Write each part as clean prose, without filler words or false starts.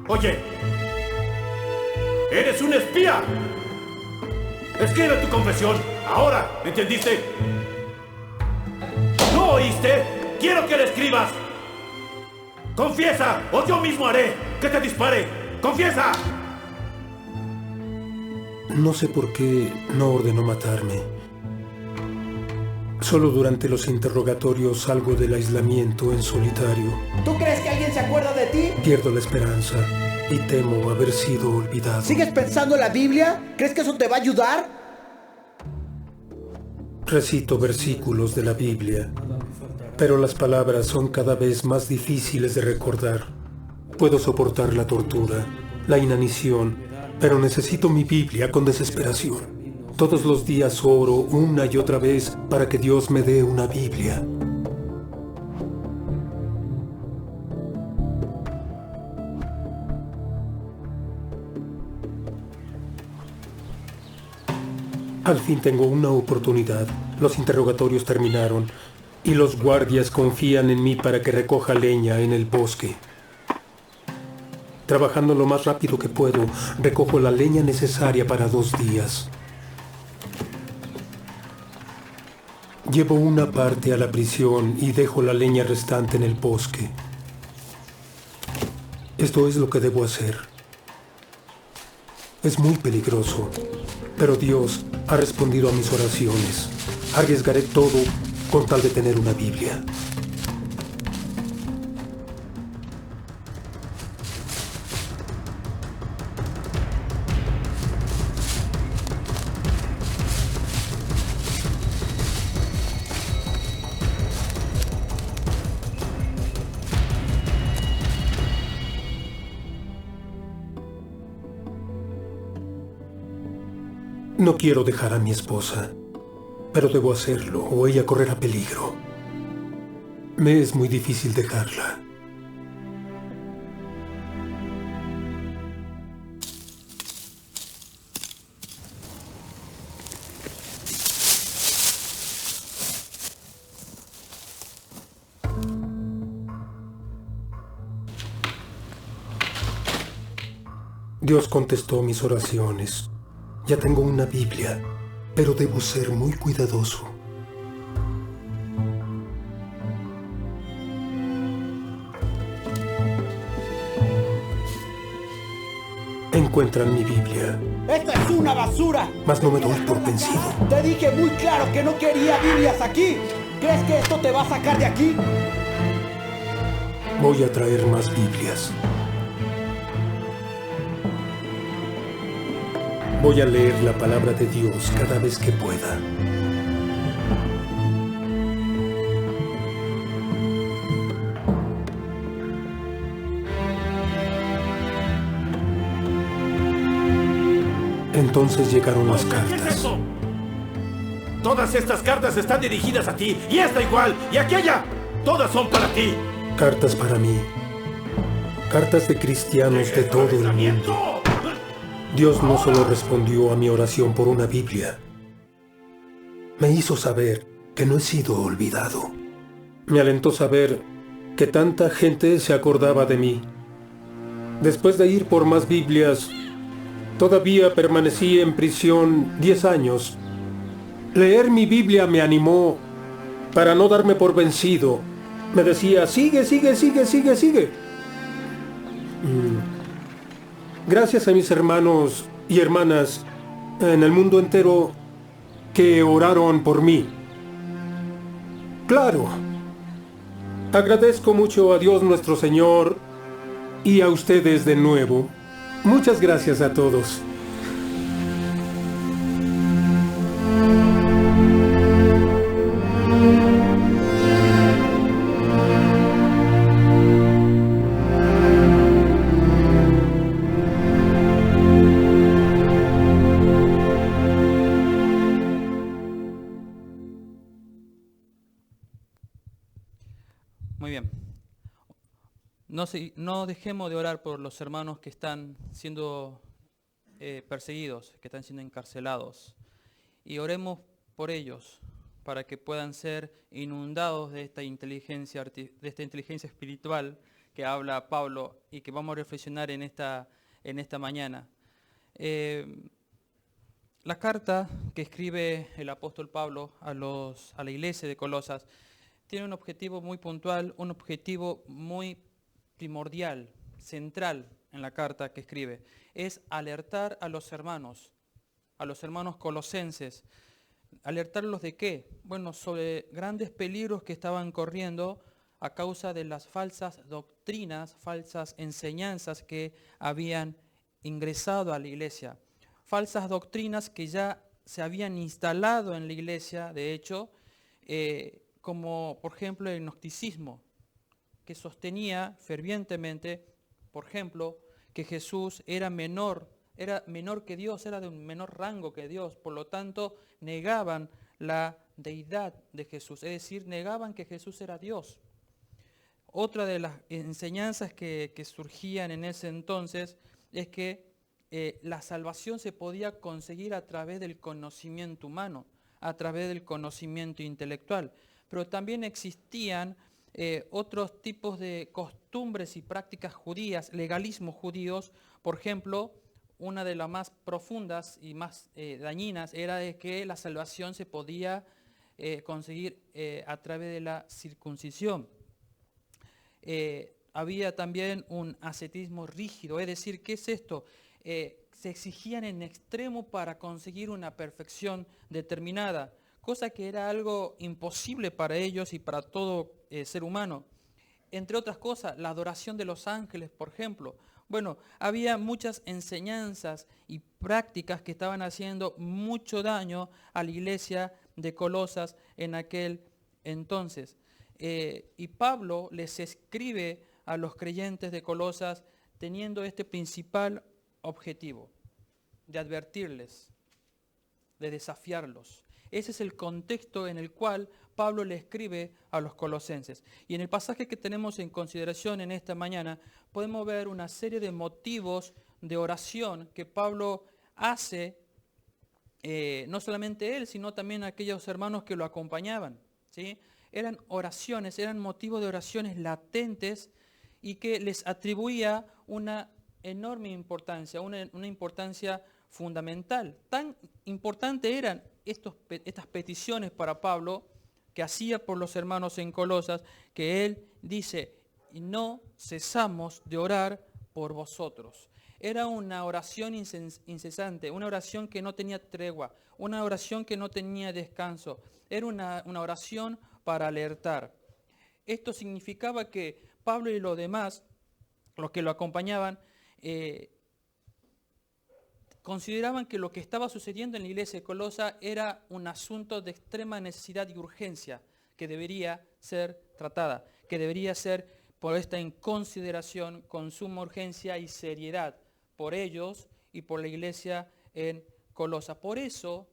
Oye, eres un espía. Escribe tu confesión. Ahora, ¿entendiste? ¿No oíste? Quiero que la escribas. ¡Confiesa! ¡O yo mismo haré que te dispare! ¡Confiesa! No sé por qué no ordenó matarme. Solo durante los interrogatorios salgo del aislamiento en solitario. ¿Tú crees que alguien se acuerda de ti? Pierdo la esperanza y temo haber sido olvidado. ¿Sigues pensando en la Biblia? ¿Crees que eso te va a ayudar? Recito versículos de la Biblia, pero las palabras son cada vez más difíciles de recordar. Puedo soportar la tortura, la inanición, pero necesito mi Biblia con desesperación. Todos los días oro una y otra vez para que Dios me dé una Biblia. Al fin tengo una oportunidad. Los interrogatorios terminaron y los guardias confían en mí para que recoja leña en el bosque. Trabajando lo más rápido que puedo, recojo la leña necesaria para 2 días. Llevo una parte a la prisión y dejo la leña restante en el bosque. Esto es lo que debo hacer. Es muy peligroso, pero Dios ha respondido a mis oraciones. Arriesgaré todo con tal de tener una Biblia. No quiero dejar a mi esposa, pero debo hacerlo o ella correrá peligro. Me es muy difícil dejarla. Dios contestó mis oraciones. Ya tengo una Biblia, pero debo ser muy cuidadoso. Encuentran mi Biblia. ¡Esta es una basura! Mas no me doy por vencido. Te dije muy claro que no quería Biblias aquí. ¿Crees que esto te va a sacar de aquí? Voy a traer más Biblias. Voy a leer la palabra de Dios cada vez que pueda. Entonces llegaron las ¿Qué es cartas. eso? Todas estas cartas están dirigidas a ti, y esta igual, y aquella. Todas son para ti. Cartas para mí. Cartas de cristianos de todo el mundo. Dios no solo respondió a mi oración por una Biblia, me hizo saber que no he sido olvidado. Me alentó saber que tanta gente se acordaba de mí. Después de ir por más Biblias, todavía permanecí en prisión 10 años. Leer mi Biblia me animó para no darme por vencido. Me decía, sigue, sigue, sigue, sigue, sigue. Gracias a mis hermanos y hermanas en el mundo entero que oraron por mí. Claro, agradezco mucho a Dios nuestro Señor y a ustedes de nuevo. Muchas gracias a todos. Muy bien. No dejemos de orar por los hermanos que están siendo perseguidos, que están siendo encarcelados. Y oremos por ellos, para que puedan ser inundados de esta inteligencia espiritual que habla Pablo y que vamos a reflexionar en esta mañana. La carta que escribe el apóstol Pablo a la iglesia de Colosas tiene un objetivo muy puntual, un objetivo muy primordial, central en la carta que escribe. Es alertar a los hermanos colosenses. ¿Alertarlos de qué? Bueno, sobre grandes peligros que estaban corriendo a causa de las falsas doctrinas, falsas enseñanzas que habían ingresado a la iglesia. Falsas doctrinas que ya se habían instalado en la iglesia, de hecho, como por ejemplo el gnosticismo, que sostenía fervientemente, por ejemplo, que Jesús era menor que Dios, era de un menor rango que Dios, por lo tanto negaban la deidad de Jesús, es decir, negaban que Jesús era Dios. Otra de las enseñanzas que surgían en ese entonces es que la salvación se podía conseguir a través del conocimiento humano, a través del conocimiento intelectual, pero también existían otros tipos de costumbres y prácticas judías, legalismos judíos. Por ejemplo, una de las más profundas y más dañinas era de que la salvación se podía conseguir a través de la circuncisión. Había también un ascetismo rígido, es decir, ¿qué es esto? Se exigían en extremo para conseguir una perfección determinada, cosa que era algo imposible para ellos y para todo ser humano. Entre otras cosas, la adoración de los ángeles, por ejemplo. Bueno, había muchas enseñanzas y prácticas que estaban haciendo mucho daño a la iglesia de Colosas en aquel entonces. Y Pablo les escribe a los creyentes de Colosas teniendo este principal objetivo, de advertirles, de desafiarlos. Ese es el contexto en el cual Pablo le escribe a los colosenses. Y en el pasaje que tenemos en consideración en esta mañana, podemos ver una serie de motivos de oración que Pablo hace, no solamente él, sino también aquellos hermanos que lo acompañaban, ¿sí? Eran oraciones, eran motivos de oraciones latentes y que les atribuía una enorme importancia, una importancia fundamental. Tan importante eran estas peticiones para Pablo que hacía por los hermanos en Colosas, que él dice, y no cesamos de orar por vosotros. Era una oración incesante, una oración que no tenía tregua, una oración que no tenía descanso. Era una oración para alertar. Esto significaba que Pablo y los demás, los que lo acompañaban, consideraban que lo que estaba sucediendo en la iglesia de Colosa era un asunto de extrema necesidad y urgencia que debería ser tratada, que debería ser puesta en consideración con suma urgencia y seriedad por ellos y por la iglesia en Colosa. Por eso,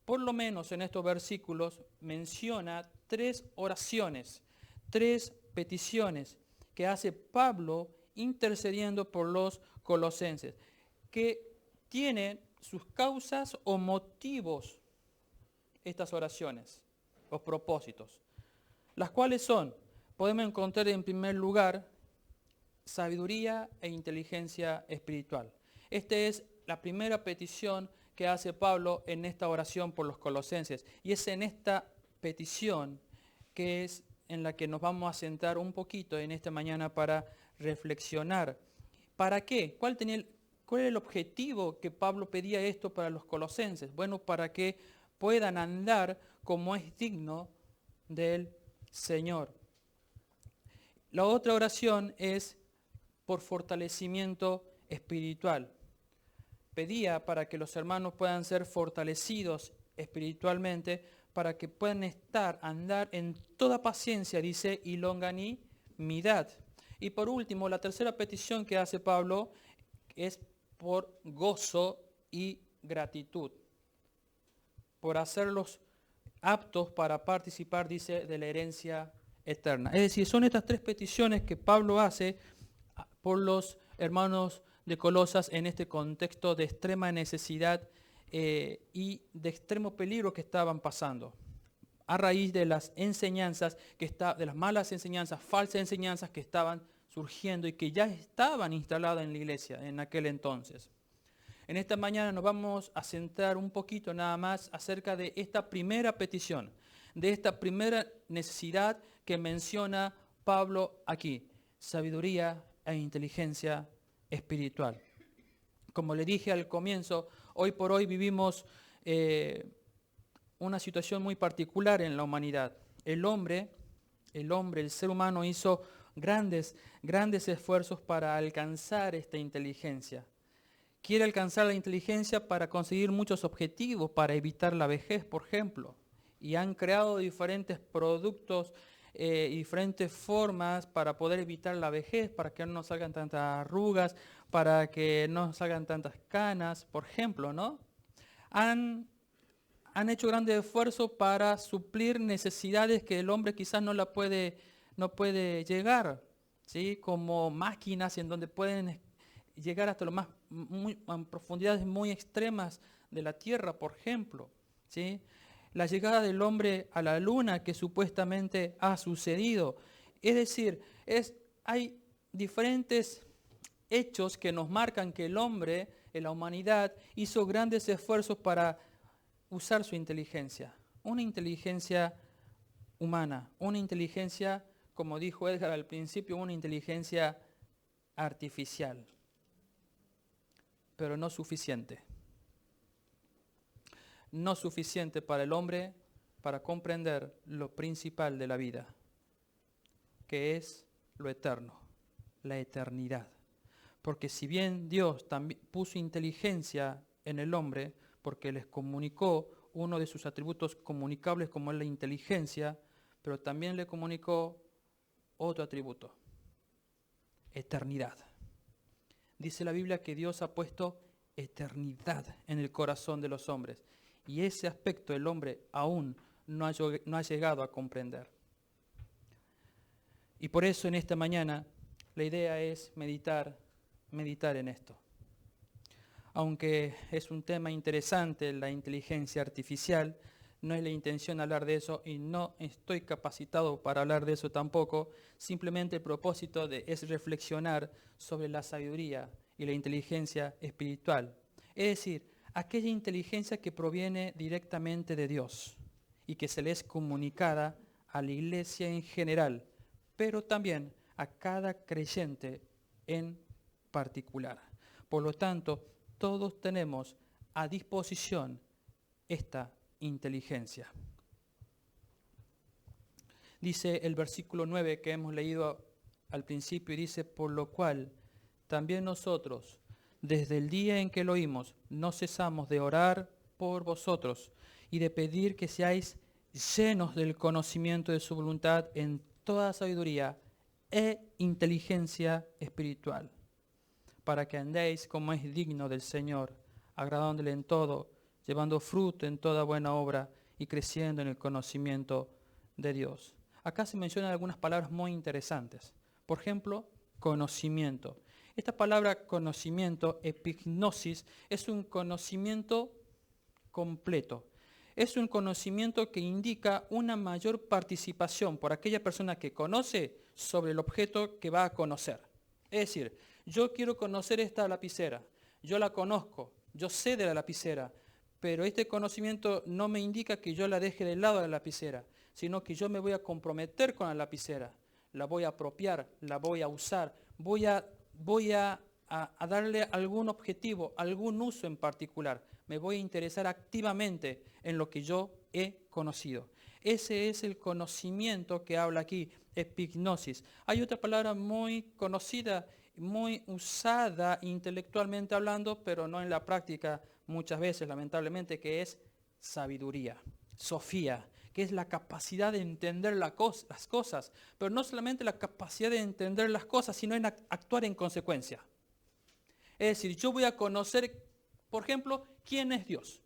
por lo menos en estos versículos, menciona 3 oraciones, 3 peticiones que hace Pablo intercediendo por los colosenses, que tienen sus causas o motivos estas oraciones, los propósitos, las cuales son, podemos encontrar en primer lugar, sabiduría e inteligencia espiritual. Esta es la primera petición que hace Pablo en esta oración por los colosenses, y es en esta petición que es en la que nos vamos a centrar un poquito en esta mañana para reflexionar. ¿Para qué? ¿Cuál era el objetivo que Pablo pedía esto para los colosenses? Bueno, para que puedan andar como es digno del Señor. La otra oración es por fortalecimiento espiritual. Pedía para que los hermanos puedan ser fortalecidos espiritualmente, para que puedan andar en toda paciencia, dice, y longanimidad. Y por último, la tercera petición que hace Pablo es por gozo y gratitud, por hacerlos aptos para participar, dice, de la herencia eterna. Es decir, son estas 3 peticiones que Pablo hace por los hermanos de Colosas en este contexto de extrema necesidad y de extremo peligro que estaban pasando, a raíz de las enseñanzas de las malas enseñanzas, falsas enseñanzas que estaban surgiendo y que ya estaban instaladas en la iglesia en aquel entonces. En esta mañana nos vamos a centrar un poquito nada más acerca de esta primera petición, de esta primera necesidad que menciona Pablo aquí, sabiduría e inteligencia espiritual. Como le dije al comienzo, hoy por hoy vivimos una situación muy particular en la humanidad. El hombre, el ser humano hizo grandes esfuerzos para alcanzar esta inteligencia. Quiere alcanzar la inteligencia para conseguir muchos objetivos, para evitar la vejez, por ejemplo. Y han creado diferentes productos y diferentes formas para poder evitar la vejez, para que no nos salgan tantas arrugas, para que no nos salgan tantas canas, por ejemplo, ¿no? Han hecho grandes esfuerzos para suplir necesidades que el hombre quizás no puede llegar, ¿sí? Como máquinas en donde pueden llegar hasta a profundidades muy extremas de la Tierra, por ejemplo, ¿sí? La llegada del hombre a la Luna que supuestamente ha sucedido. Es decir, hay diferentes hechos que nos marcan que el hombre, en la humanidad, hizo grandes esfuerzos para usar su inteligencia. Una inteligencia humana, una inteligencia, como dijo Edgar al principio, una inteligencia artificial, pero no suficiente. No suficiente para el hombre para comprender lo principal de la vida, que es lo eterno, la eternidad. Porque si bien Dios también puso inteligencia en el hombre, porque les comunicó uno de sus atributos comunicables como es la inteligencia, pero también le comunicó otro atributo, eternidad. Dice la Biblia que Dios ha puesto eternidad en el corazón de los hombres. Y ese aspecto el hombre aún no ha llegado a comprender. Y por eso en esta mañana la idea es meditar en esto. Aunque es un tema interesante la inteligencia artificial, no es la intención hablar de eso y no estoy capacitado para hablar de eso tampoco. Simplemente el propósito es reflexionar sobre la sabiduría y la inteligencia espiritual. Es decir, aquella inteligencia que proviene directamente de Dios y que se le es comunicada a la iglesia en general, pero también a cada creyente en particular. Por lo tanto, todos tenemos a disposición esta inteligencia. Dice el versículo 9 que hemos leído al principio y dice, por lo cual también nosotros, desde el día en que lo oímos, no cesamos de orar por vosotros y de pedir que seáis llenos del conocimiento de su voluntad en toda sabiduría e inteligencia espiritual, para que andéis como es digno del Señor, agradándole en todo, llevando fruto en toda buena obra y creciendo en el conocimiento de Dios. Acá se mencionan algunas palabras muy interesantes. Por ejemplo, conocimiento. Esta palabra conocimiento, epignosis, es un conocimiento completo. Es un conocimiento que indica una mayor participación por aquella persona que conoce sobre el objeto que va a conocer. Es decir, yo quiero conocer esta lapicera, yo la conozco, yo sé de la lapicera, pero este conocimiento no me indica que yo la deje de lado de la lapicera, sino que yo me voy a comprometer con la lapicera, la voy a apropiar, la voy a usar, voy a darle algún objetivo, algún uso en particular. Me voy a interesar activamente en lo que yo he conocido. Ese es el conocimiento que habla aquí, epignosis. Hay otra palabra muy conocida, muy usada intelectualmente hablando, pero no en la práctica muchas veces, lamentablemente, que es sabiduría, sofía, que es la capacidad de entender las cosas, pero no solamente la capacidad de entender las cosas, sino en actuar en consecuencia. Es decir, yo voy a conocer, por ejemplo, quién es Dios.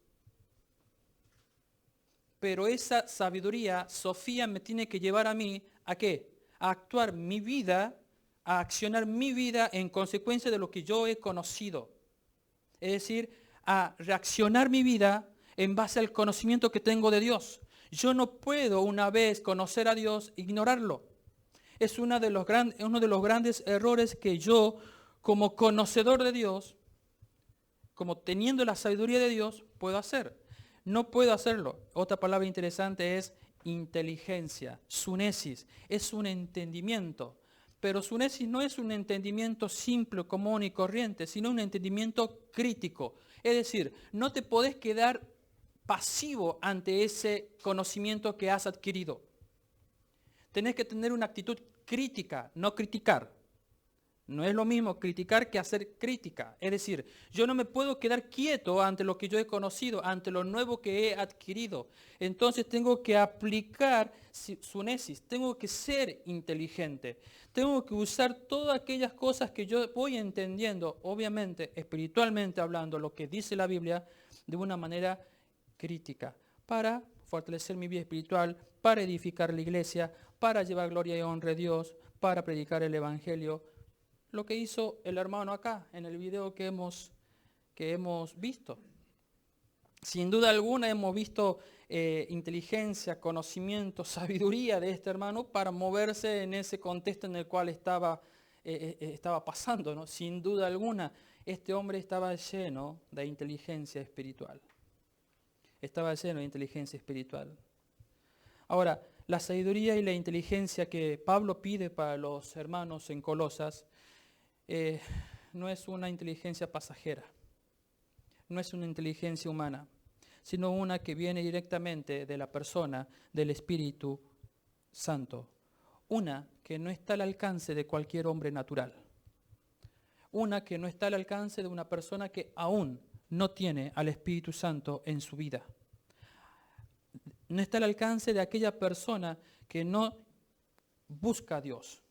Pero esa sabiduría, sofía, me tiene que llevar a mí, ¿a qué? A actuar mi vida, a accionar mi vida en consecuencia de lo que yo he conocido. Es decir, a reaccionar mi vida en base al conocimiento que tengo de Dios. Yo no puedo, una vez conocer a Dios, ignorarlo. Es uno de los grandes errores que yo, como conocedor de Dios, como teniendo la sabiduría de Dios, puedo hacer. No puedo hacerlo. Otra palabra interesante es inteligencia, sunesis. Es un entendimiento. Pero sunesis no es un entendimiento simple, común y corriente, sino un entendimiento crítico. Es decir, no te podés quedar pasivo ante ese conocimiento que has adquirido. Tenés que tener una actitud crítica, no criticar. No es lo mismo criticar que hacer crítica. Es decir, yo no me puedo quedar quieto ante lo que yo he conocido, ante lo nuevo que he adquirido. Entonces tengo que aplicar sunesis, tengo que ser inteligente. Tengo que usar todas aquellas cosas que yo voy entendiendo, obviamente, espiritualmente hablando, lo que dice la Biblia, de una manera crítica, para fortalecer mi vida espiritual, para edificar la iglesia, para llevar gloria y honra a Dios, para predicar el Evangelio. Lo que hizo el hermano acá, en el video que hemos visto. Sin duda alguna hemos visto inteligencia, conocimiento, sabiduría de este hermano para moverse en ese contexto en el cual estaba pasando, ¿no? Sin duda alguna, este hombre estaba lleno de inteligencia espiritual. Estaba lleno de inteligencia espiritual. Ahora, la sabiduría y la inteligencia que Pablo pide para los hermanos en Colosas no es una inteligencia pasajera, no es una inteligencia humana, sino una que viene directamente de la persona del Espíritu Santo. Una que no está al alcance de cualquier hombre natural. Una que no está al alcance de una persona que aún no tiene al Espíritu Santo en su vida. No está al alcance de aquella persona que no busca a Dios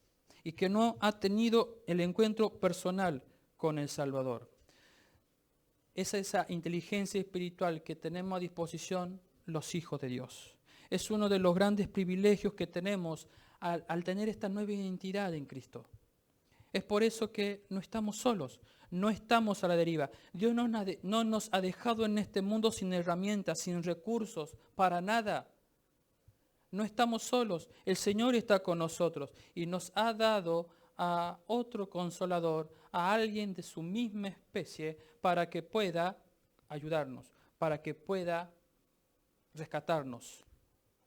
y que no ha tenido el encuentro personal con el Salvador. Es esa inteligencia espiritual que tenemos a disposición los hijos de Dios. Es uno de los grandes privilegios que tenemos al tener esta nueva identidad en Cristo. Es por eso que no estamos solos, no estamos a la deriva. Dios no nos ha dejado en este mundo sin herramientas, sin recursos, para nada. No estamos solos, el Señor está con nosotros y nos ha dado a otro consolador, a alguien de su misma especie, para que pueda ayudarnos, para que pueda rescatarnos,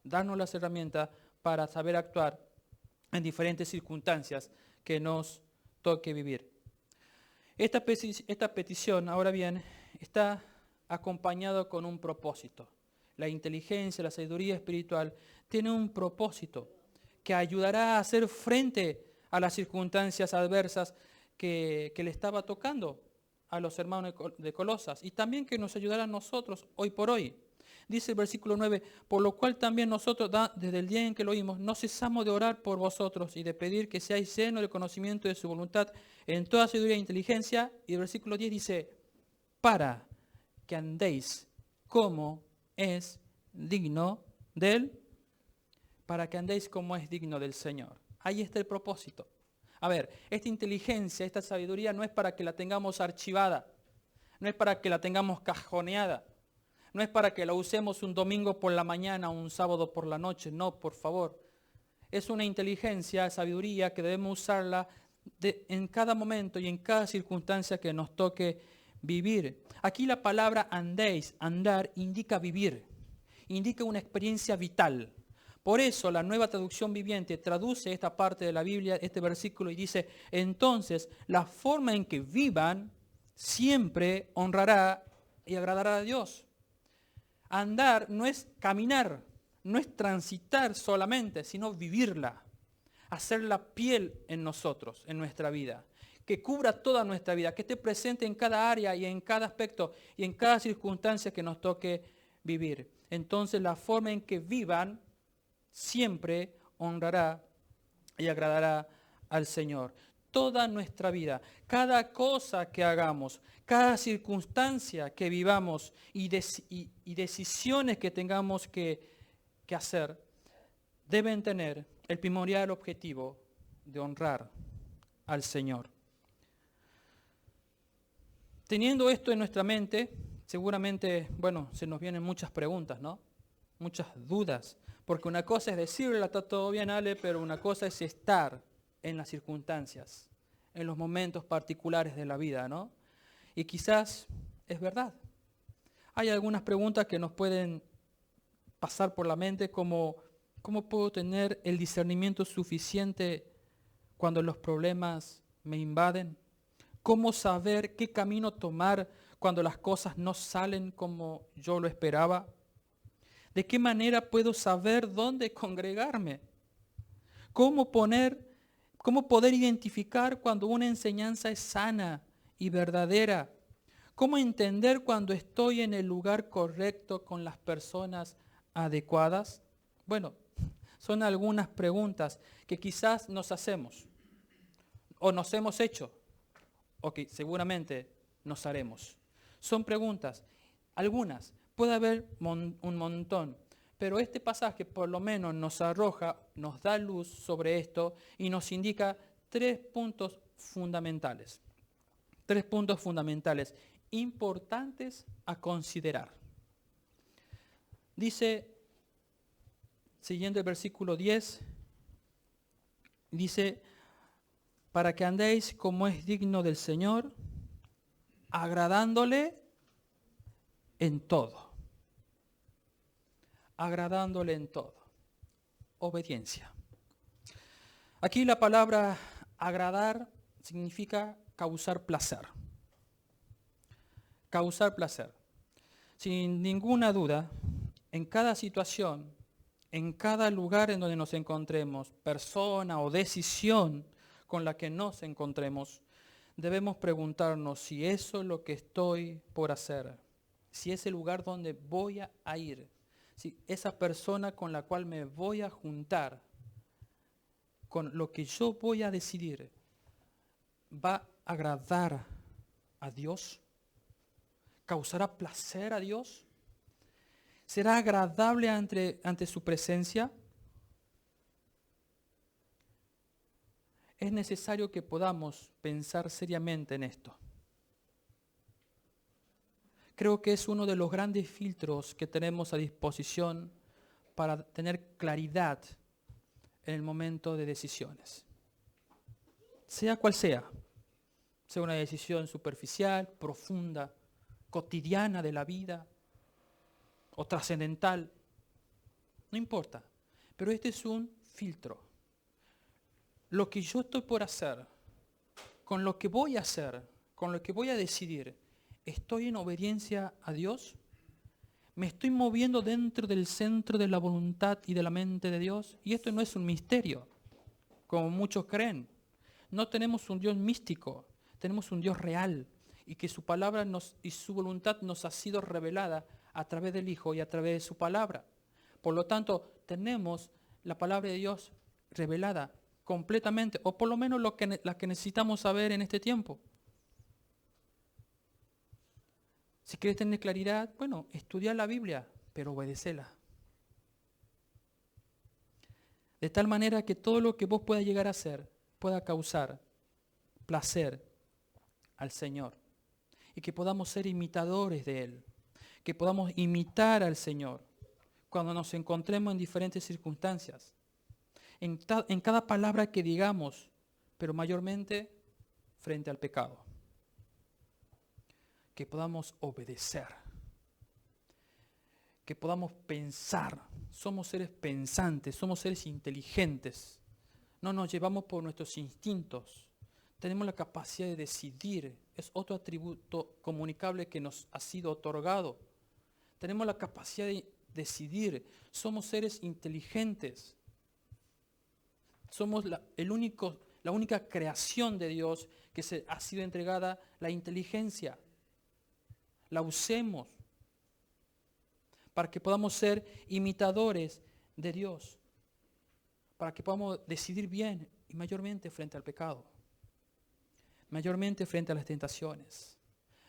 darnos las herramientas para saber actuar en diferentes circunstancias que nos toque vivir. Esta petición, ahora bien, está acompañada con un propósito. La inteligencia, la sabiduría espiritual tiene un propósito que ayudará a hacer frente a las circunstancias adversas que le estaba tocando a los hermanos de Colosas y también que nos ayudará a nosotros hoy por hoy. Dice el versículo 9, por lo cual también nosotros, desde el día en que lo oímos, no cesamos de orar por vosotros y de pedir que seáis llenos del conocimiento de su voluntad en toda sabiduría e inteligencia. Y el versículo 10 dice, para que andéis como es digno de Él, para que andéis como es digno del Señor. Ahí está el propósito. A ver, esta inteligencia, esta sabiduría no es para que la tengamos archivada, no es para que la tengamos cajoneada, no es para que la usemos un domingo por la mañana o un sábado por la noche, no, por favor. Es una inteligencia, sabiduría que debemos usarla en cada momento y en cada circunstancia que nos toque vivir. Aquí la palabra andéis, andar, indica vivir, indica una experiencia vital. Por eso la Nueva Traducción Viviente traduce esta parte de la Biblia, este versículo, y dice, entonces la forma en que vivan siempre honrará y agradará a Dios. Andar no es caminar, no es transitar solamente, sino vivirla, hacerla piel en nosotros, en nuestra vida, que cubra toda nuestra vida, que esté presente en cada área y en cada aspecto y en cada circunstancia que nos toque vivir. Entonces la forma en que vivan siempre honrará y agradará al Señor. Toda nuestra vida, cada cosa que hagamos, cada circunstancia que vivamos y decisiones que tengamos que hacer, deben tener el primordial objetivo de honrar al Señor. Teniendo esto en nuestra mente, seguramente, se nos vienen muchas preguntas, ¿no? Muchas dudas. Porque una cosa es decirle, está todo bien, Ale, pero una cosa es estar en las circunstancias, en los momentos particulares de la vida, ¿no? Y quizás es verdad. Hay algunas preguntas que nos pueden pasar por la mente, como ¿cómo puedo tener el discernimiento suficiente cuando los problemas me invaden? ¿Cómo saber qué camino tomar cuando las cosas no salen como yo lo esperaba? ¿De qué manera puedo saber dónde congregarme? ¿Cómo poder identificar cuando una enseñanza es sana y verdadera? ¿Cómo entender cuando estoy en el lugar correcto con las personas adecuadas? Bueno, son algunas preguntas que quizás nos hacemos o nos hemos hecho o que seguramente nos haremos. Son preguntas, algunas, puede haber un montón, pero este pasaje por lo menos nos arroja, nos da luz sobre esto y nos indica 3 puntos fundamentales. 3 puntos fundamentales importantes a considerar. Dice, siguiendo el versículo 10, dice, para que andéis como es digno del Señor, agradándole en todo. Agradándole en todo. Obediencia. Aquí la palabra agradar significa causar placer. Causar placer. Sin ninguna duda, en cada situación, en cada lugar en donde nos encontremos, persona o decisión con la que nos encontremos, debemos preguntarnos si eso es lo que estoy por hacer, si es el lugar donde voy a ir, si esa persona con la cual me voy a juntar, con lo que yo voy a decidir, va a agradar a Dios, causará placer a Dios, será agradable ante su presencia. Es necesario que podamos pensar seriamente en esto. Creo que es uno de los grandes filtros que tenemos a disposición para tener claridad en el momento de decisiones. Sea cual sea una decisión superficial, profunda, cotidiana de la vida o trascendental, no importa, pero este es un filtro. Lo que yo estoy por hacer, con lo que voy a hacer, con lo que voy a decidir, ¿estoy en obediencia a Dios? ¿Me estoy moviendo dentro del centro de la voluntad y de la mente de Dios? Y esto no es un misterio, como muchos creen. No tenemos un Dios místico, tenemos un Dios real, y que su palabra y su voluntad nos ha sido revelada a través del Hijo y a través de su palabra. Por lo tanto, tenemos la palabra de Dios revelada completamente, o por lo menos la que necesitamos saber en este tiempo. Si quieres tener claridad, bueno, estudia la Biblia, pero obedécela. De tal manera que todo lo que vos puedas llegar a hacer pueda causar placer al Señor. Y que podamos ser imitadores de Él. Que podamos imitar al Señor cuando nos encontremos en diferentes circunstancias. En cada palabra que digamos, pero mayormente frente al pecado. Que podamos obedecer. Que podamos pensar. Somos seres pensantes, somos seres inteligentes. No nos llevamos por nuestros instintos. Tenemos la capacidad de decidir. Es otro atributo comunicable que nos ha sido otorgado. Tenemos la capacidad de decidir. Somos seres inteligentes. Somos la única creación de Dios que se ha sido entregada la inteligencia. La usemos para que podamos ser imitadores de Dios, para que podamos decidir bien y mayormente frente al pecado, mayormente frente a las tentaciones,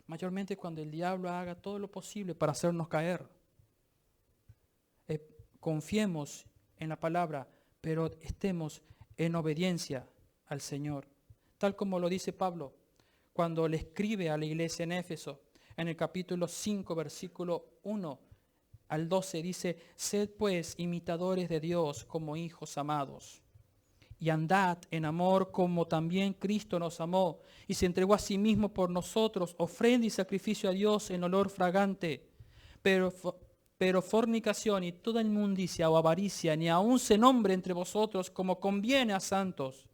mayormente cuando el diablo haga todo lo posible para hacernos caer. Confiemos en la palabra, pero estemos en obediencia al Señor, tal como lo dice Pablo cuando le escribe a la iglesia en Éfeso, en el capítulo 5, versículo 1 al 12 dice, sed pues imitadores de Dios como hijos amados, y andad en amor como también Cristo nos amó, y se entregó a sí mismo por nosotros, ofrenda y sacrificio a Dios en olor fragante. Pero fornicación y toda inmundicia o avaricia, ni aun se nombre entre vosotros como conviene a santos.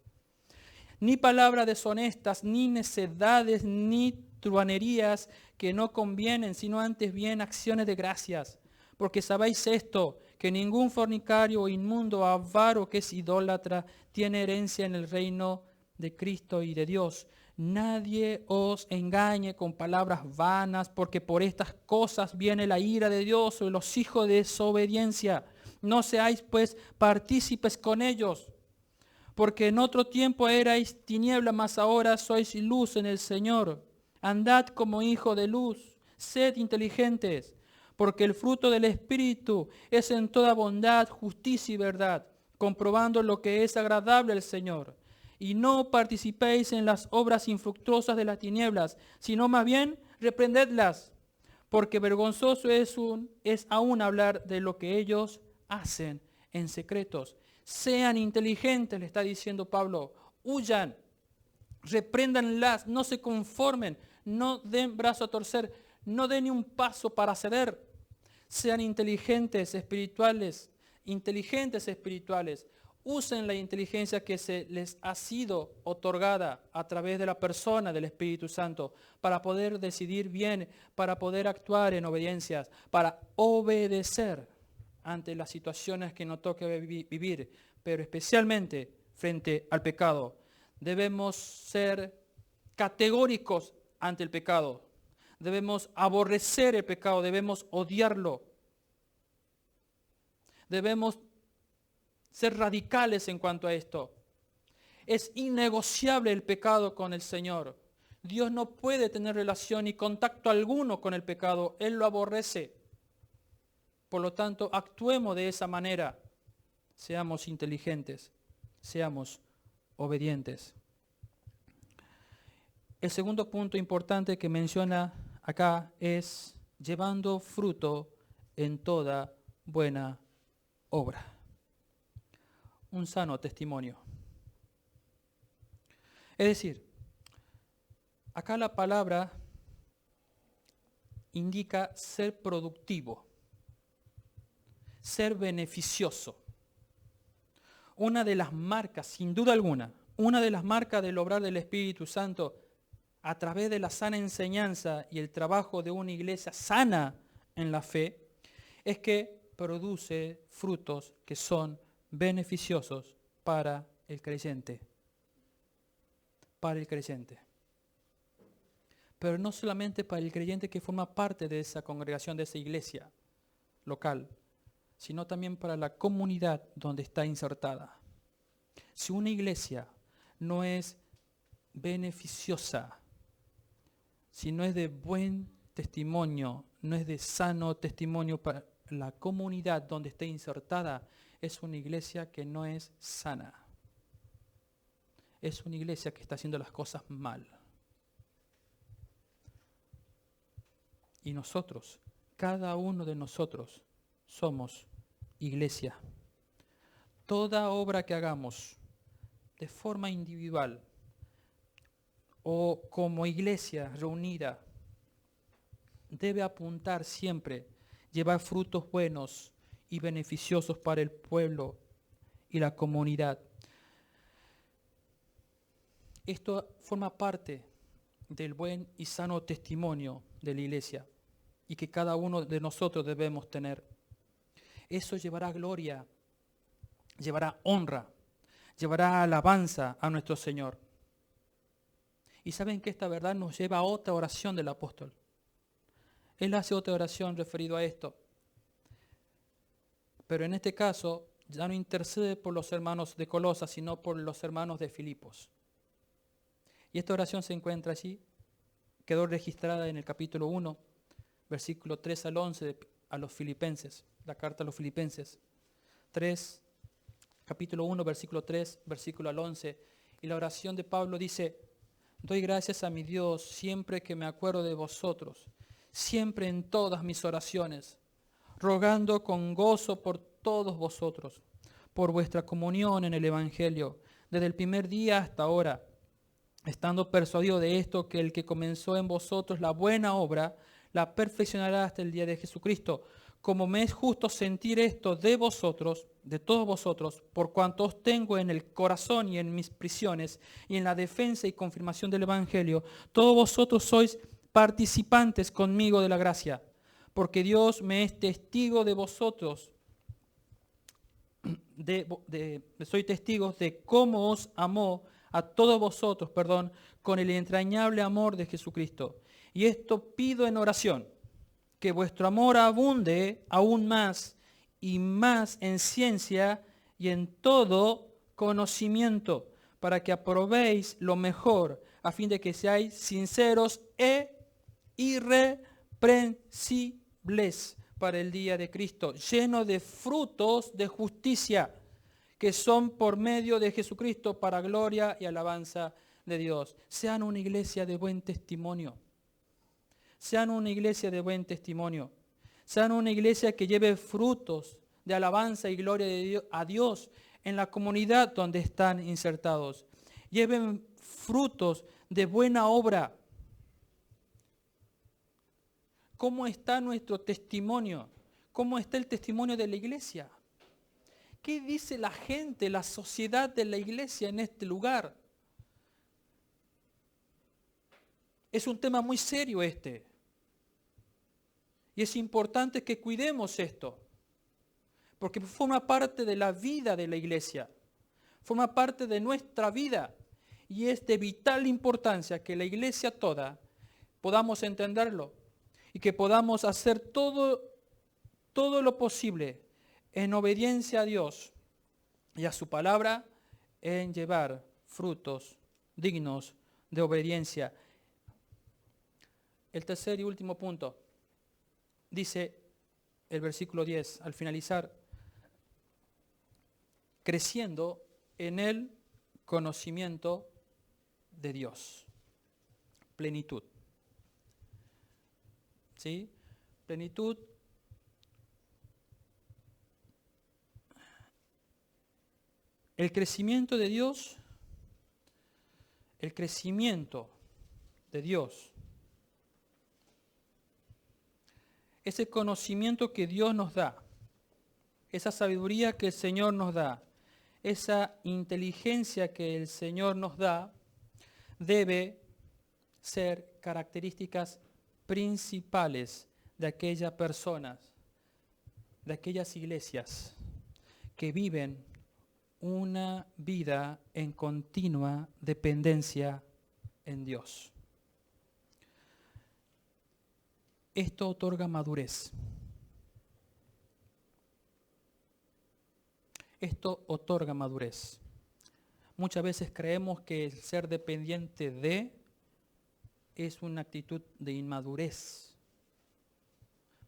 Ni palabras deshonestas, ni necedades, ni truhanerías que no convienen, sino antes bien acciones de gracias. Porque sabéis esto, que ningún fornicario o inmundo o avaro que es idólatra tiene herencia en el reino de Cristo y de Dios. Nadie os engañe con palabras vanas, porque por estas cosas viene la ira de Dios sobre los hijos de desobediencia. No seáis pues partícipes con ellos, porque en otro tiempo erais tiniebla, mas ahora sois luz en el Señor. Andad como hijos de luz, sed inteligentes, porque el fruto del Espíritu es en toda bondad, justicia y verdad, comprobando lo que es agradable al Señor. Y no participéis en las obras infructuosas de las tinieblas, sino más bien reprendedlas, porque vergonzoso es aún hablar de lo que ellos hacen en secretos. Sean inteligentes, le está diciendo Pablo, huyan, repréndanlas, no se conformen, no den brazo a torcer, no den ni un paso para ceder. Sean inteligentes espirituales, usen la inteligencia que se les ha sido otorgada a través de la persona del Espíritu Santo para poder decidir bien, para poder actuar en obediencias, para obedecer ante las situaciones que nos toque vivir, pero especialmente frente al pecado. Debemos ser categóricos ante el pecado. Debemos aborrecer el pecado, debemos odiarlo. Debemos ser radicales en cuanto a esto. Es innegociable el pecado con el Señor. Dios no puede tener relación ni contacto alguno con el pecado. Él lo aborrece. Por lo tanto, actuemos de esa manera. Seamos inteligentes, seamos obedientes. El segundo punto importante que menciona acá es llevando fruto en toda buena obra. Un sano testimonio. Es decir, acá la palabra indica ser productivo, ser beneficioso. Una de las marcas, sin duda alguna, una de las marcas del obrar del Espíritu Santo a través de la sana enseñanza y el trabajo de una iglesia sana en la fe, es que produce frutos que son beneficiosos para el creyente. Para el creyente. Pero no solamente para el creyente que forma parte de esa congregación, de esa iglesia local, sino también para la comunidad donde está insertada. Si una iglesia no es beneficiosa, si no es de buen testimonio, no es de sano testimonio para la comunidad donde esté insertada, es una iglesia que no es sana. Es una iglesia que está haciendo las cosas mal. Y nosotros, cada uno de nosotros, somos iglesia. Toda obra que hagamos de forma individual o como iglesia reunida debe apuntar siempre, llevar frutos buenos y beneficiosos para el pueblo y la comunidad. Esto forma parte del buen y sano testimonio de la iglesia y que cada uno de nosotros debemos tener. Eso llevará gloria, llevará honra, llevará alabanza a nuestro Señor. Y saben que esta verdad nos lleva a otra oración del apóstol. Él hace otra oración referido a esto. Pero en este caso ya no intercede por los hermanos de Colosas, sino por los hermanos de Filipos. Y esta oración se encuentra allí, quedó registrada en el capítulo 1, versículo 3 al 11 a los filipenses, la carta a los filipenses. Capítulo 1, versículo 3, versículo al 11. Y la oración de Pablo dice: doy gracias a mi Dios siempre que me acuerdo de vosotros, siempre en todas mis oraciones, rogando con gozo por todos vosotros, por vuestra comunión en el Evangelio, desde el primer día hasta ahora, estando persuadido de esto, que el que comenzó en vosotros la buena obra, la perfeccionará hasta el día de Jesucristo. Como me es justo sentir esto de vosotros, de todos vosotros, por cuanto os tengo en el corazón y en mis prisiones, y en la defensa y confirmación del Evangelio, todos vosotros sois participantes conmigo de la gracia, porque Dios me es testigo de vosotros, soy testigos de cómo os amó a todos vosotros, con el entrañable amor de Jesucristo. Y esto pido en oración, que vuestro amor abunde aún más y más en ciencia y en todo conocimiento, para que aprobéis lo mejor, a fin de que seáis sinceros e irreprensibles para el día de Cristo, lleno de frutos de justicia, que son por medio de Jesucristo para gloria y alabanza de Dios. Sean una iglesia de buen testimonio. Sean una iglesia de buen testimonio. Sean una iglesia que lleve frutos de alabanza y gloria de Dios, a Dios en la comunidad donde están insertados. Lleven frutos de buena obra. ¿Cómo está nuestro testimonio? ¿Cómo está el testimonio de la iglesia? ¿Qué dice la gente, la sociedad de la iglesia en este lugar? Es un tema muy serio este. Y es importante que cuidemos esto. Porque forma parte de la vida de la iglesia. Forma parte de nuestra vida. Y es de vital importancia que la iglesia toda podamos entenderlo. Y que podamos hacer todo lo posible en obediencia a Dios y a su palabra, en llevar frutos dignos de obediencia. El tercer y último punto, dice el versículo 10, al finalizar, creciendo en el conocimiento de Dios. Plenitud. ¿Sí? Plenitud. El crecimiento de Dios, ese conocimiento que Dios nos da, esa sabiduría que el Señor nos da, esa inteligencia que el Señor nos da, debe ser características principales de aquellas personas, de aquellas iglesias que viven una vida en continua dependencia en Dios. Esto otorga madurez. Esto otorga madurez. Muchas veces creemos que el ser dependiente de es una actitud de inmadurez.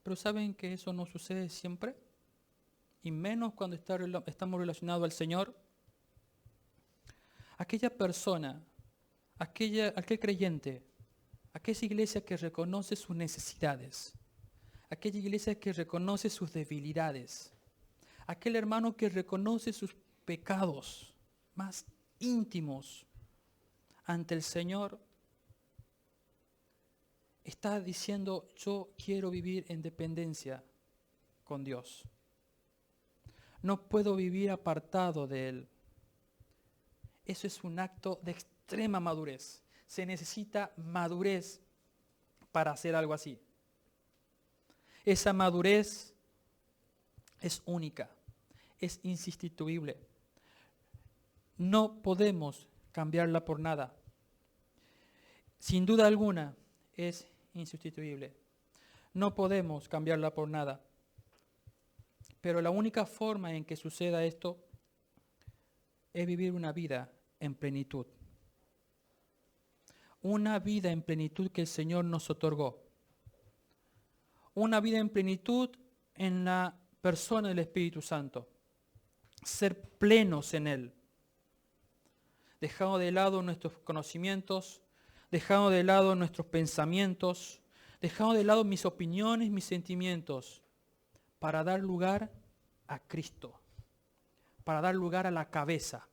Pero ¿saben que eso no sucede siempre? Y menos cuando estamos relacionados al Señor. Aquella persona, aquel creyente, aquella iglesia que reconoce sus necesidades, aquella iglesia que reconoce sus debilidades, aquel hermano que reconoce sus pecados más íntimos ante el Señor, está diciendo: yo quiero vivir en dependencia con Dios. No puedo vivir apartado de Él. Eso es un acto de extrema madurez. Se necesita madurez para hacer algo así. Esa madurez es única, es insustituible. No podemos cambiarla por nada. Sin duda alguna es insustituible. No podemos cambiarla por nada. Pero la única forma en que suceda esto es vivir una vida en plenitud. Una vida en plenitud que el Señor nos otorgó. Una vida en plenitud en la persona del Espíritu Santo. Ser plenos en Él. Dejando de lado nuestros conocimientos, dejando de lado nuestros pensamientos, dejando de lado mis opiniones, mis sentimientos, para dar lugar a Cristo, para dar lugar a la cabeza.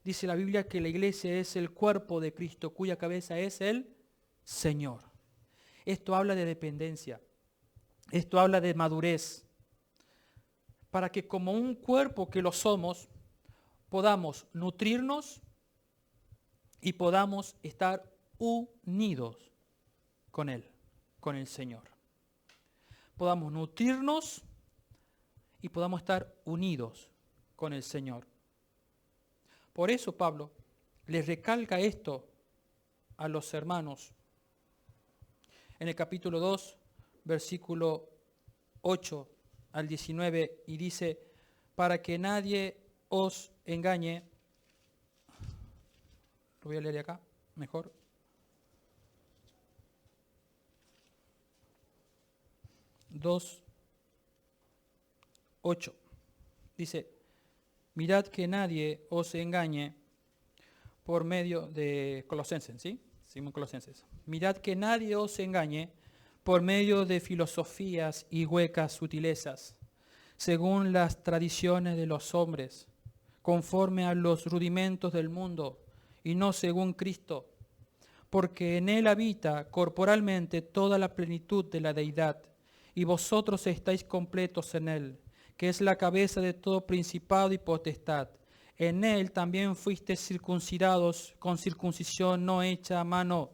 Dice la Biblia que la iglesia es el cuerpo de Cristo, cuya cabeza es el Señor. Esto habla de dependencia, esto habla de madurez, para que como un cuerpo que lo somos, podamos nutrirnos y podamos estar unidos con Él, con el Señor. Podamos nutrirnos y podamos estar unidos con el Señor. Por eso Pablo les recalca esto a los hermanos en el capítulo 2, versículo 8 al 19, y dice, para que nadie os engañe. Lo voy a leer de acá, mejor. Dos, 8. Dice, mirad que nadie os engañe por medio de Colosenses, ¿sí? Seguimos Colosenses. Mirad que nadie os engañe por medio de filosofías y huecas sutilezas, según las tradiciones de los hombres, conforme a los rudimentos del mundo, y no según Cristo, porque en Él habita corporalmente toda la plenitud de la deidad, y vosotros estáis completos en Él, que es la cabeza de todo principado y potestad. En Él también fuisteis circuncidados con circuncisión no hecha a mano,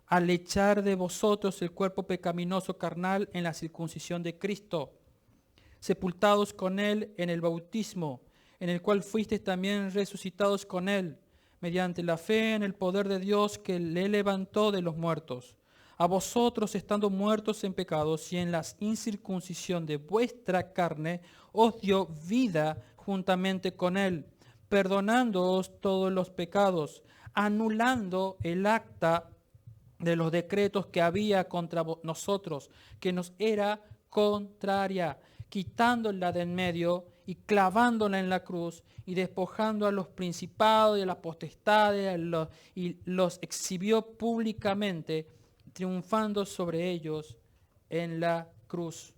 al echar de vosotros el cuerpo pecaminoso carnal en la circuncisión de Cristo, sepultados con Él en el bautismo, en el cual fuisteis también resucitados con Él, mediante la fe en el poder de Dios que le levantó de los muertos. A vosotros, estando muertos en pecados y en la incircuncisión de vuestra carne, os dio vida juntamente con Él, perdonándoos todos los pecados, anulando el acta de los decretos que había contra nosotros, que nos era contraria, quitándola de en medio y clavándola en la cruz y despojando a los principados y a las potestades y los exhibió públicamente, triunfando sobre ellos en la cruz.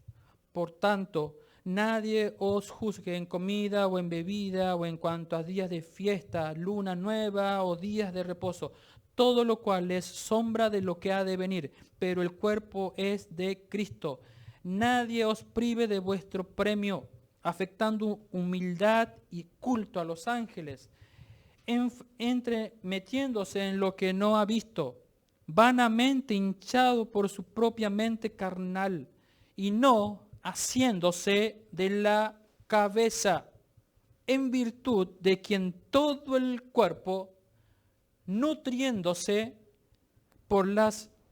Por tanto, nadie os juzgue en comida o en bebida o en cuanto a días de fiesta, luna nueva o días de reposo, todo lo cual es sombra de lo que ha de venir, pero el cuerpo es de Cristo. Nadie os prive de vuestro premio, afectando humildad y culto a los ángeles, metiéndose en lo que no ha visto, vanamente hinchado por su propia mente carnal, y no haciéndose de la cabeza, en virtud de quien todo el cuerpo, nutriéndose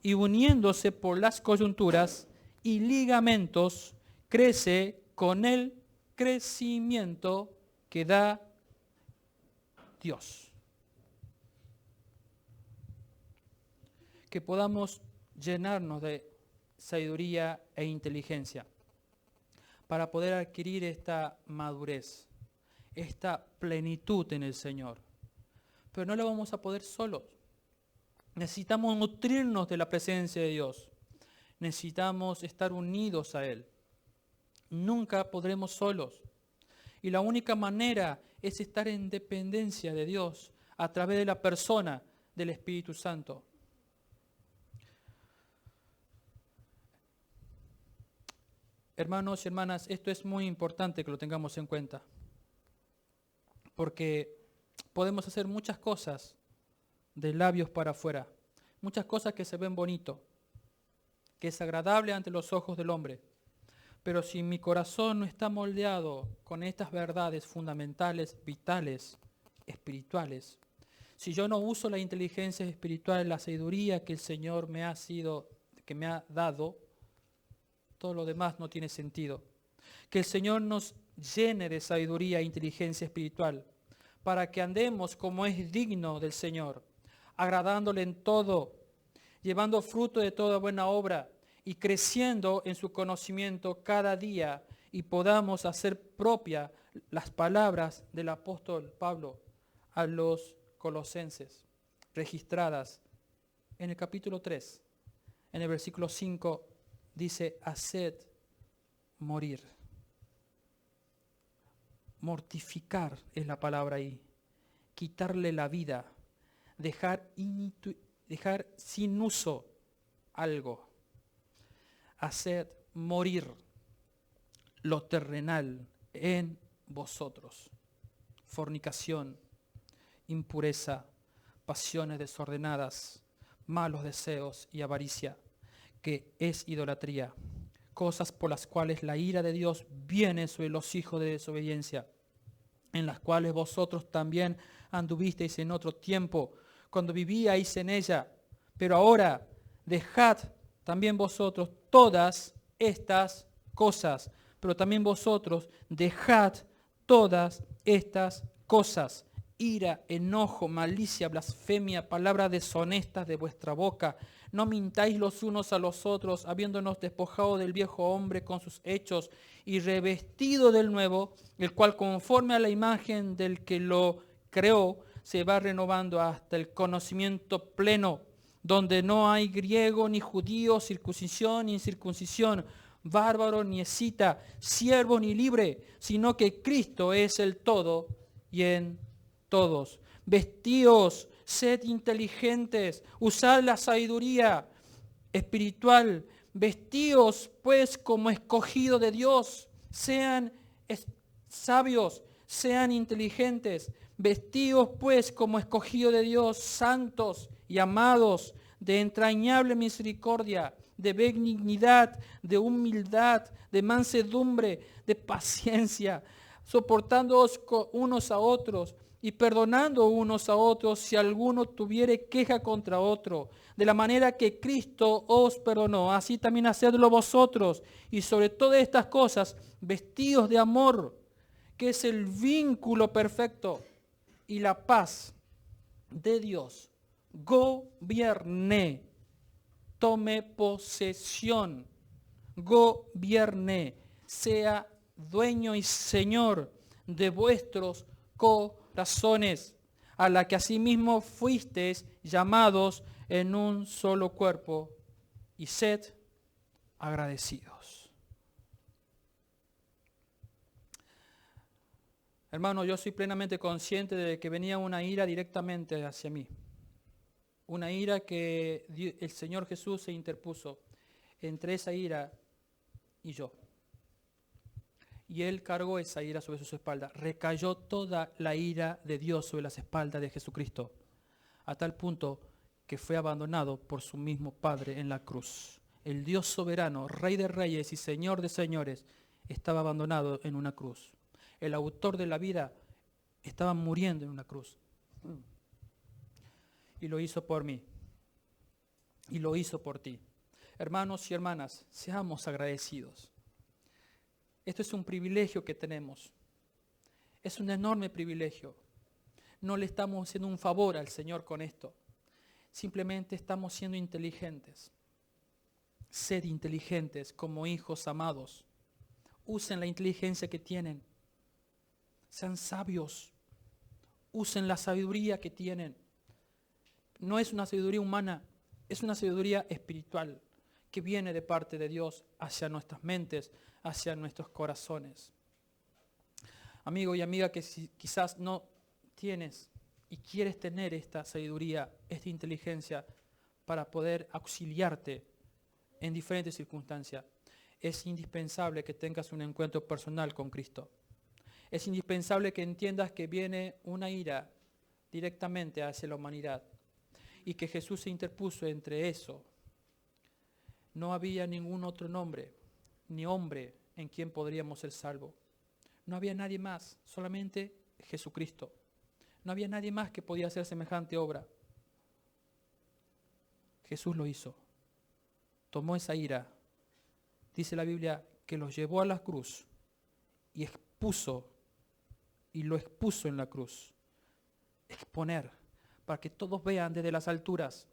y uniéndose por las coyunturas y ligamentos, crece con el crecimiento que da Dios. Que podamos llenarnos de sabiduría e inteligencia para poder adquirir esta madurez, esta plenitud en el Señor. Pero no lo vamos a poder solos. Necesitamos nutrirnos de la presencia de Dios. Necesitamos estar unidos a Él. Nunca podremos solos. Y la única manera es estar en dependencia de Dios a través de la persona del Espíritu Santo. Hermanos y hermanas, esto es muy importante que lo tengamos en cuenta. Porque podemos hacer muchas cosas de labios para afuera, muchas cosas que se ven bonito, que es agradable ante los ojos del hombre. Pero si mi corazón no está moldeado con estas verdades fundamentales, vitales, espirituales, si yo no uso la inteligencia espiritual, la sabiduría que el Señor me ha dado, todo lo demás no tiene sentido. Que el Señor nos llene de sabiduría e inteligencia espiritual, para que andemos como es digno del Señor, agradándole en todo, llevando fruto de toda buena obra y creciendo en su conocimiento cada día, y podamos hacer propia las palabras del apóstol Pablo a los colosenses, registradas en el capítulo 3, en el versículo 5, dice: haced morir. Mortificar es la palabra ahí. Quitarle la vida. Dejar sin uso algo. Hacer morir lo terrenal en vosotros. Fornicación, impureza, pasiones desordenadas, malos deseos y avaricia, que es idolatría, cosas por las cuales la ira de Dios viene sobre los hijos de desobediencia, en las cuales vosotros también anduvisteis en otro tiempo, cuando vivíais en ella. Pero ahora dejad también vosotros todas estas cosas, pero también vosotros dejad todas estas cosas: ira, enojo, malicia, blasfemia, palabras deshonestas de vuestra boca. No mintáis los unos a los otros, habiéndonos despojado del viejo hombre con sus hechos y revestido del nuevo, el cual conforme a la imagen del que lo creó, se va renovando hasta el conocimiento pleno, donde no hay griego ni judío, circuncisión ni incircuncisión, bárbaro ni escita, siervo ni libre, sino que Cristo es el todo y en todos. Vestíos, sed inteligentes, usad la sabiduría espiritual, vestíos pues como escogido de Dios, sean sabios, sean inteligentes, vestíos pues como escogido de Dios, santos y amados, de entrañable misericordia, de benignidad, de humildad, de mansedumbre, de paciencia, soportándoos unos a otros y perdonando unos a otros si alguno tuviere queja contra otro. De la manera que Cristo os perdonó, así también hacedlo vosotros. Y sobre todas estas cosas, vestíos de amor, que es el vínculo perfecto, y la paz de Dios gobierne, tome posesión, gobierne, sea dueño y señor de vuestros corazones, a la que asimismo fuisteis llamados en un solo cuerpo, y sed agradecidos. Hermano, yo soy plenamente consciente de que venía una ira directamente hacia mí. Una ira que el Señor Jesús se interpuso entre esa ira y yo. Y Él cargó esa ira sobre sus espaldas. Recayó toda la ira de Dios sobre las espaldas de Jesucristo, a tal punto que fue abandonado por su mismo Padre en la cruz. El Dios soberano, Rey de reyes y Señor de señores, estaba abandonado en una cruz. El autor de la vida estaba muriendo en una cruz. Y lo hizo por mí. Y lo hizo por ti. Hermanos y hermanas, seamos agradecidos. Esto es un privilegio que tenemos. Es un enorme privilegio. No le estamos haciendo un favor al Señor con esto. Simplemente estamos siendo inteligentes. Sed inteligentes como hijos amados. Usen la inteligencia que tienen. Sean sabios. Usen la sabiduría que tienen. No es una sabiduría humana, es una sabiduría espiritual que viene de parte de Dios hacia nuestras mentes, hacia nuestros corazones. Amigo y amiga que quizás no tienes y quieres tener esta sabiduría, esta inteligencia para poder auxiliarte en diferentes circunstancias, es indispensable que tengas un encuentro personal con Cristo. Es indispensable que entiendas que viene una ira directamente hacia la humanidad y que Jesús se interpuso entre eso. No había ningún otro nombre ni hombre en quien podríamos ser salvos. No había nadie más, solamente Jesucristo. No había nadie más que podía hacer semejante obra. Jesús lo hizo. Tomó esa ira. Dice la Biblia que los llevó a la cruz y lo expuso en la cruz. Exponer, para que todos vean desde las alturas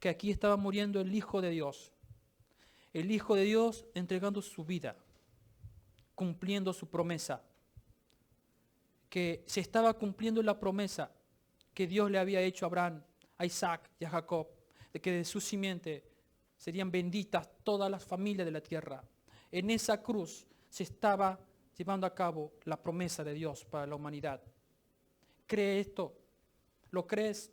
que aquí estaba muriendo el Hijo de Dios. El Hijo de Dios entregando su vida, cumpliendo su promesa. Que se estaba cumpliendo la promesa que Dios le había hecho a Abraham, a Isaac y a Jacob, de que de su simiente serían benditas todas las familias de la tierra. En esa cruz se estaba llevando a cabo la promesa de Dios para la humanidad. ¿Cree esto? ¿Lo crees?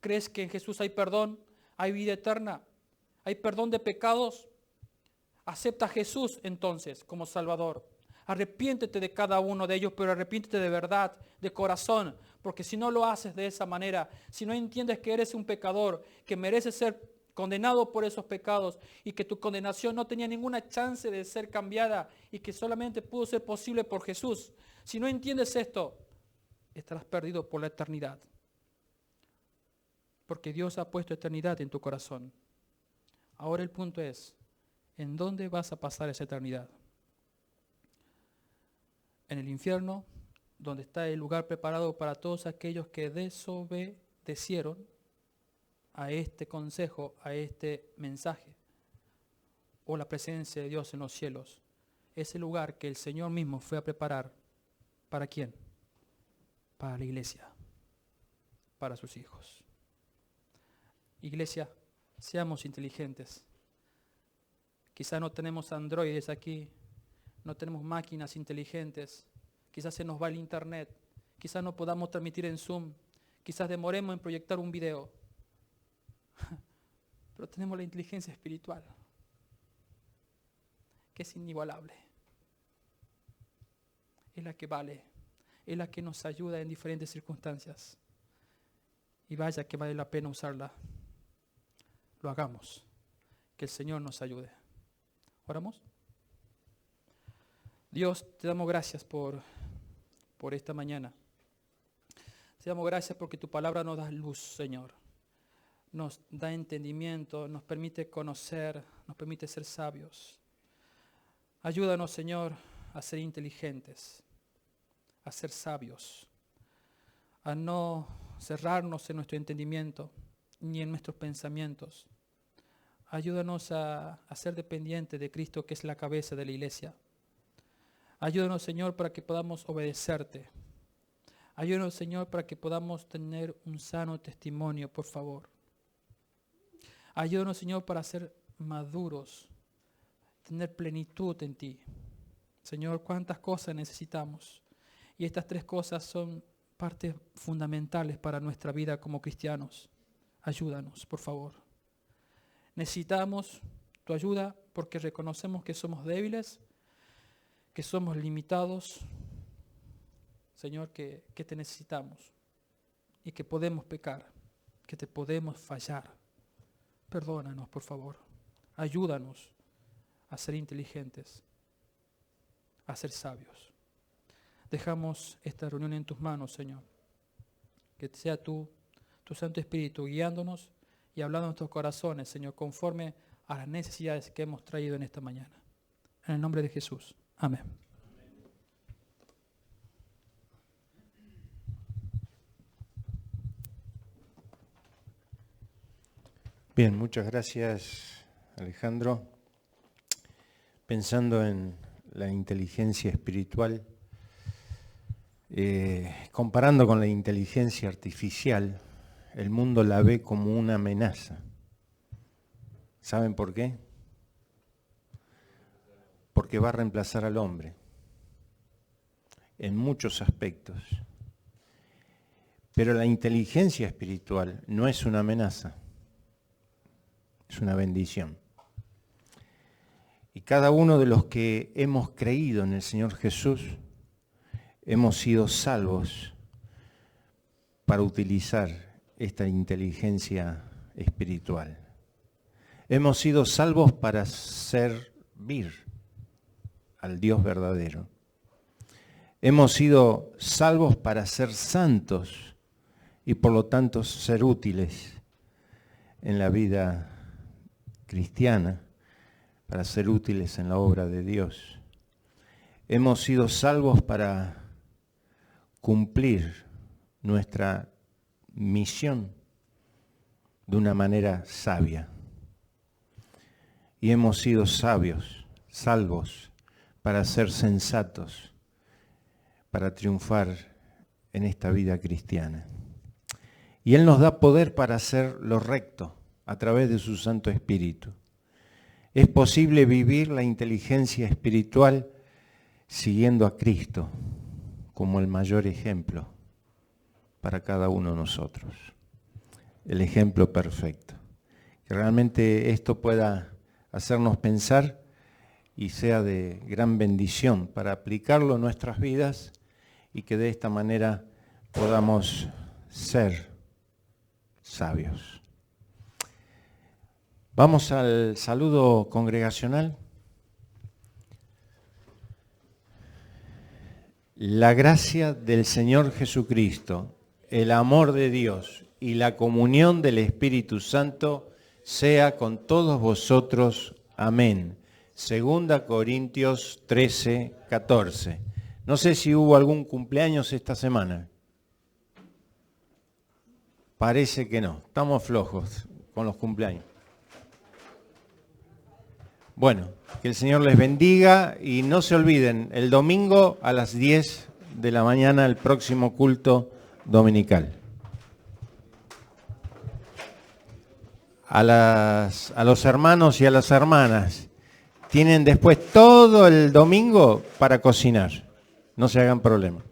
¿Crees que en Jesús hay perdón? ¿Hay vida eterna? ¿Hay perdón de pecados? Acepta a Jesús entonces como Salvador. Arrepiéntete de cada uno de ellos, pero arrepiéntete de verdad, de corazón, porque si no lo haces de esa manera, si no entiendes que eres un pecador, que mereces ser condenado por esos pecados y que tu condenación no tenía ninguna chance de ser cambiada y que solamente pudo ser posible por Jesús, si no entiendes esto, estarás perdido por la eternidad. Porque Dios ha puesto eternidad en tu corazón. Ahora el punto es, ¿en dónde vas a pasar esa eternidad? ¿En el infierno, donde está el lugar preparado para todos aquellos que desobedecieron a este consejo, a este mensaje? ¿O la presencia de Dios en los cielos? Ese lugar que el Señor mismo fue a preparar, ¿para quién? Para la iglesia, para sus hijos. Iglesia, seamos inteligentes. Quizás no tenemos androides aquí, no tenemos máquinas inteligentes, quizás se nos va el internet, quizás no podamos transmitir en Zoom, quizás demoremos en proyectar un video, pero tenemos la inteligencia espiritual, que es inigualable. Es la que vale, es la que nos ayuda en diferentes circunstancias. Y vaya que vale la pena usarla. Lo hagamos, que el Señor nos ayude. ¿Oramos? Dios, te damos gracias por esta mañana. Te damos gracias porque tu palabra nos da luz, Señor. Nos da entendimiento, nos permite conocer, nos permite ser sabios. Ayúdanos, Señor, a ser inteligentes, a ser sabios, a no cerrarnos en nuestro entendimiento ni en nuestros pensamientos. Ayúdanos a ser dependientes de Cristo, que es la cabeza de la iglesia. Ayúdanos, Señor, para que podamos obedecerte. Ayúdanos, Señor, para que podamos tener un sano testimonio, por favor. Ayúdanos, Señor, para ser maduros, tener plenitud en ti. Señor, cuántas cosas necesitamos. Y estas 3 cosas son partes fundamentales para nuestra vida como cristianos. Ayúdanos, por favor. Necesitamos tu ayuda porque reconocemos que somos débiles, que somos limitados. Señor, que te necesitamos y que podemos pecar, que te podemos fallar. Perdónanos, por favor. Ayúdanos a ser inteligentes, a ser sabios. Dejamos esta reunión en tus manos, Señor. Que sea tu Santo Espíritu guiándonos y hablando en nuestros corazones, Señor, conforme a las necesidades que hemos traído en esta mañana. En el nombre de Jesús. Amén. Bien, muchas gracias, Alejandro. Pensando en la inteligencia espiritual, comparando con la inteligencia artificial, el mundo la ve como una amenaza. ¿Saben por qué? Porque va a reemplazar al hombre en muchos aspectos. Pero la inteligencia espiritual no es una amenaza, es una bendición. Y cada uno de los que hemos creído en el Señor Jesús, hemos sido salvos para utilizar esta inteligencia espiritual. Hemos sido salvos para servir al Dios verdadero. Hemos sido salvos para ser santos y por lo tanto ser útiles en la vida cristiana, para ser útiles en la obra de Dios. Hemos sido salvos para cumplir nuestra misión de una manera sabia. Y hemos sido salvos para ser sensatos, para triunfar en esta vida cristiana. Y Él nos da poder para hacer lo recto a través de su Santo Espíritu. Es posible vivir la inteligencia espiritual siguiendo a Cristo como el mayor ejemplo para cada uno de nosotros. El ejemplo perfecto. Que realmente esto pueda hacernos pensar y sea de gran bendición para aplicarlo en nuestras vidas y que de esta manera podamos ser sabios. Vamos al saludo congregacional. La gracia del Señor Jesucristo, el amor de Dios y la comunión del Espíritu Santo sea con todos vosotros. Amén. 2 Corintios 13, 14. No sé si hubo algún cumpleaños esta semana. Parece que no. Estamos flojos con los cumpleaños. Bueno, que el Señor les bendiga y no se olviden, el domingo a las 10 de la mañana el próximo culto dominical. A los hermanos y a las hermanas, tienen después todo el domingo para cocinar. No se hagan problema.